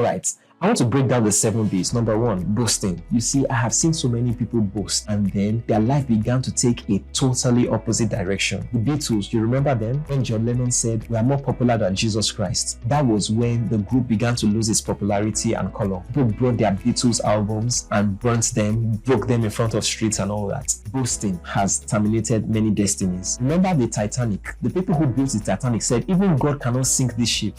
All right. I want to break down the 7 B's. Number 1, boasting. You see, I have seen so many people boast and then their life began to take a totally opposite direction. The Beatles, you remember them? When John Lennon said, "We are more popular than Jesus Christ." That was when the group began to lose its popularity and color. People brought their Beatles albums and burnt them, broke them in front of streets and all that. Boasting has terminated many destinies. Remember the Titanic? The people who built the Titanic said, even God cannot sink this ship.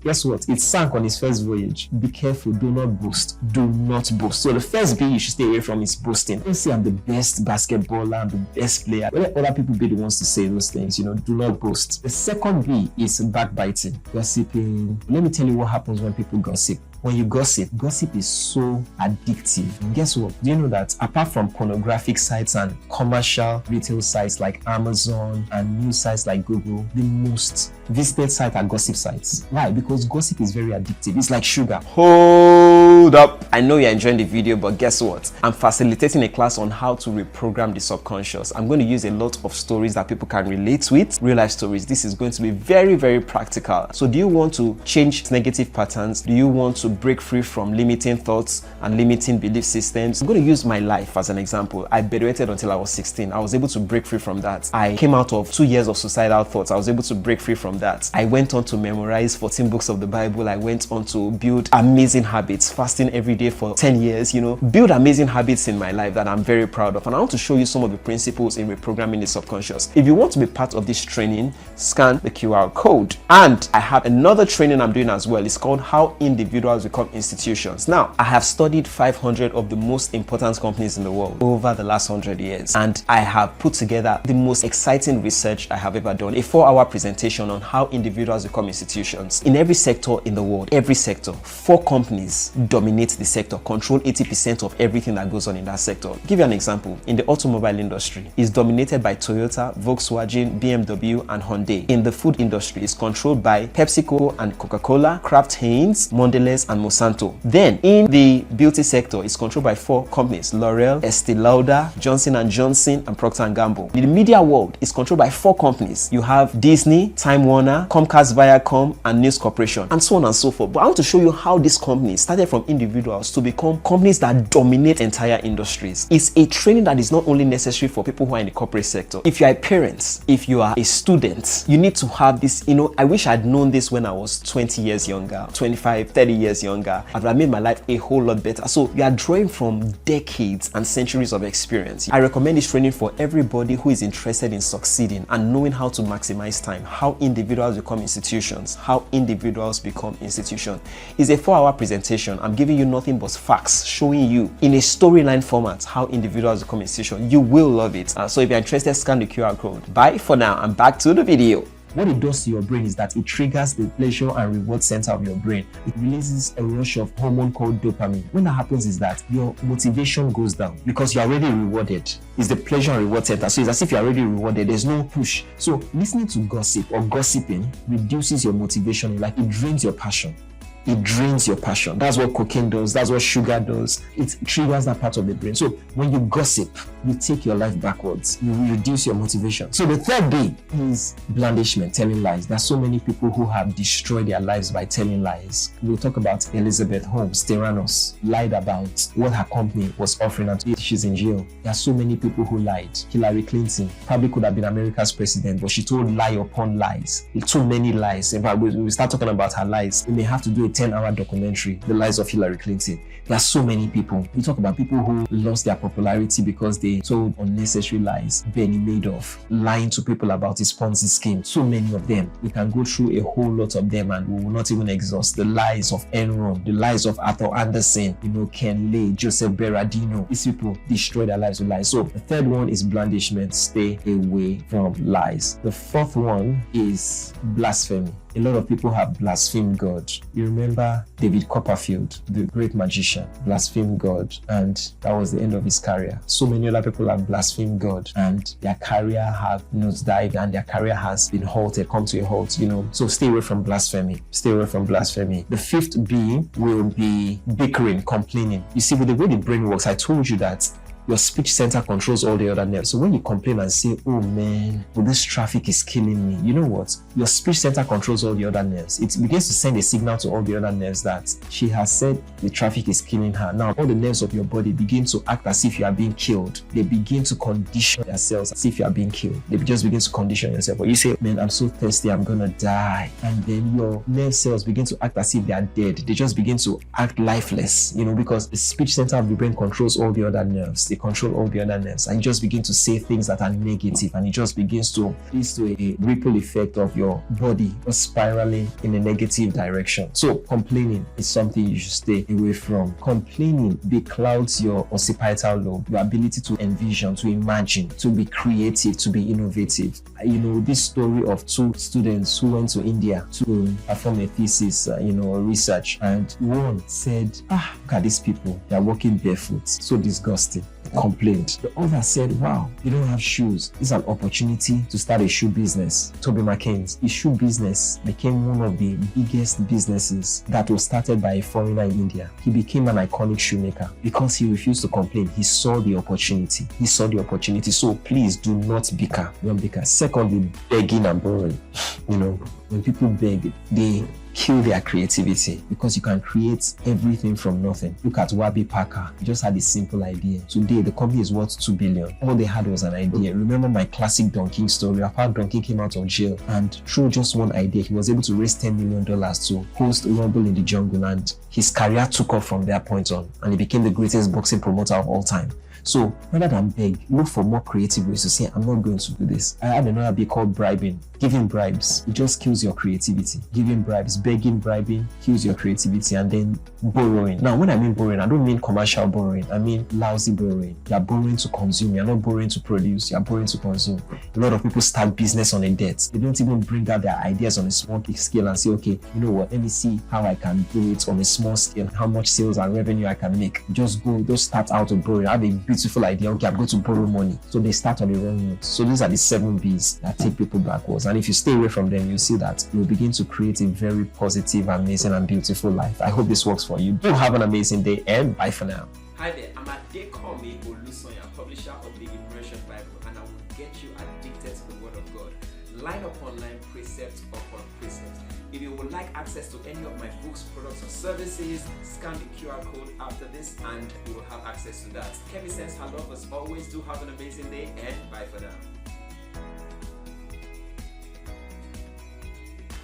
Guess what? It sank on its first voyage. Be careful. Do not boast. Do not boast. So the first B you should stay away from is boasting. Don't say I'm the best basketballer, I'm the best player. Let other people be the ones to say those things. Do not boast. The second B is backbiting, gossiping. Let me tell you what happens when people gossip. When you gossip is so addictive. And guess what? Do you know that apart from pornographic sites and commercial retail sites like Amazon and news sites like Google, the most visited sites are gossip sites. Why? Because gossip is very addictive. It's like sugar. Hold up. I know you're enjoying the video, but guess what? I'm facilitating a class on how to reprogram the subconscious. I'm going to use a lot of stories that people can relate with, real life stories. This is going to be very, very practical. So do you want to change negative patterns? Do you want to break free from limiting thoughts and limiting belief systems? I'm going to use my life as an example. I bedwetted until I was 16. I was able to break free from that. I came out of 2 years of suicidal thoughts. I was able to break free from that. I went on to memorize 14 books of the Bible. I went on to build amazing habits, fasting every day for 10 years, build amazing habits in my life that I'm very proud of. And I want to show you some of the principles in reprogramming the subconscious. If you want to be part of this training, scan the QR code. And I have another training I'm doing as well. It's called How Individuals Become Institutions. Now, I have studied 500 of the most important companies in the world over the last 100 years, and I have put together the most exciting research I have ever done. A 4-hour presentation on how individuals become institutions. In every sector in the world, every sector, 4 companies dominate the sector, control 80% of everything that goes on in that sector. I'll give you an example. In the automobile industry, it's dominated by Toyota, Volkswagen, BMW, and Hyundai. In the food industry, it's controlled by PepsiCo and Coca-Cola, Kraft Heinz, Mondelez, and Monsanto. Then in the beauty sector, it's controlled by 4 companies: L'Oreal, Estee Lauder, Johnson & Johnson, and Procter & Gamble. In the media world, it's controlled by 4 companies. You have Disney, Time Warner, Comcast, Viacom, and News Corporation, and so on and so forth. But I want to show you how these companies started from individuals to become companies that dominate entire industries. It's a training that is not only necessary for people who are in the corporate sector. If you are a parent, if you are a student, you need to have this. I wish I'd known this when I was 20 years younger, 25, 30 years younger. I would have made my life a whole lot better. So you are drawing from decades and centuries of experience. I recommend this training for everybody who is interested in succeeding and knowing how to maximize time. How individuals become institutions. How individuals become institutions. It's a 4-hour presentation. I'm giving you nothing but facts, showing you in a storyline format how individuals become institutions. You will love it. So if you're interested, scan the QR code. Bye for now, and back to the video. What it does to your brain is that it triggers the pleasure and reward center of your brain. It releases a rush of hormone called dopamine. When that happens is that your motivation goes down because you're already rewarded. It's the pleasure and reward center. So it's as if you're already rewarded. There's no push. So listening to gossip or gossiping reduces your motivation. Like, it drains your passion. It drains your passion. That's what cocaine does. That's what sugar does. It triggers that part of the brain. So when you gossip, you take your life backwards. You reduce your motivation. So the third B is blandishment, telling lies. There's so many people who have destroyed their lives by telling lies. We'll talk about Elizabeth Holmes, Theranos, lied about what her company was offering and she's in jail. There are so many people who lied. Hillary Clinton probably could have been America's president, but she told lie upon lies. Too many lies. In fact, we start talking about her lies. We may have to do a 10-hour documentary, The Lies of Hillary Clinton. There are so many people. We talk about people who lost their popularity because they told unnecessary lies. Bernie Madoff, lying to people about his Ponzi scheme. So many of them. We can go through a whole lot of them and we will not even exhaust. The lies of Enron, the lies of Arthur Anderson, Ken Lay, Joseph Berardino. These people destroy their lives with lies. So the third one is blandishment. Stay away from lies. The fourth one is blasphemy. A lot of people have blasphemed God. You remember David Copperfield, the great magician, blasphemed God, and that was the end of his career. So many other people have blasphemed God, and their career have nosedived, and their career has been halted, come to a halt, So stay away from blasphemy. Stay away from blasphemy. The fifth B will be bickering, complaining. You see, with the way the brain works, I told you that Your speech center controls all the other nerves. So when you complain and say, oh man, well, this traffic is killing me, you know what? Your speech center controls all the other nerves. It begins to send a signal to all the other nerves that she has said the traffic is killing her. Now, all the nerves of your body begin to act as if you are being killed. They begin to condition themselves as if you are being killed. They just begin to condition yourself. But you say, man, I'm so thirsty, I'm gonna die. And then your nerve cells begin to act as if they are dead. They just begin to act lifeless, because the speech center of the brain controls all the other nerves. They control all the other nerves. And you just begin to say things that are negative, and it just begins to lead to a ripple effect of your body spiraling in a negative direction. So complaining is something you should stay away from. Complaining beclouds your occipital lobe, your ability to envision, to imagine, to be creative, to be innovative. This story of two students who went to India to perform a thesis, research, and one said, look at these people, they're walking barefoot, so disgusting. Complained. The other said, wow, you don't have shoes. This is an opportunity to start a shoe business. Toby McKenzie, his shoe business became one of the biggest businesses that was started by a foreigner in India. He became an iconic shoemaker because he refused to complain. He saw the opportunity. So please do not bicker. Don't bicker. Secondly, begging and borrowing. When people beg, they kill their creativity because you can create everything from nothing. Look at Warby Parker. He just had a simple idea. Today, the company is worth $2 billion. All they had was an idea. Remember my classic Don King story of how Don King came out of jail, and through just one idea, he was able to raise $10 million to host Rumble in the Jungle, and his career took off from that point on, and he became the greatest boxing promoter of all time. So rather than beg, look for more creative ways to say, I'm not going to do this. I had another bit called bribing. Giving bribes, it just kills your creativity. Giving bribes, begging, bribing, kills your creativity. And then borrowing. Now, when I mean borrowing, I don't mean commercial borrowing. I mean lousy borrowing. You're borrowing to consume. You're not borrowing to produce. You're borrowing to consume. A lot of people start business on a debt. They don't even bring out their ideas on a small scale and say, okay, you know what, let me see how I can do it on a small scale, how much sales and revenue I can make. Just start out of borrowing. Have a beautiful idea. Okay, I'm going to borrow money. So they start on the wrong note. So these are the 7 B's that take people backwards. And if you stay away from them, you see that you'll begin to create a very positive, amazing, and beautiful life. I hope this works for you. Do have an amazing day, and bye for now. Hi there, I'm Adekome Olusoya, publisher of the Immersion Bible, and I will get you addicted to the Word of God, line upon line, precept upon precept. If you would like access to any of my books, products, or services, scan the QR code after this and you will have access to that. Kemi says hello as always. Do have an amazing day, and bye for now.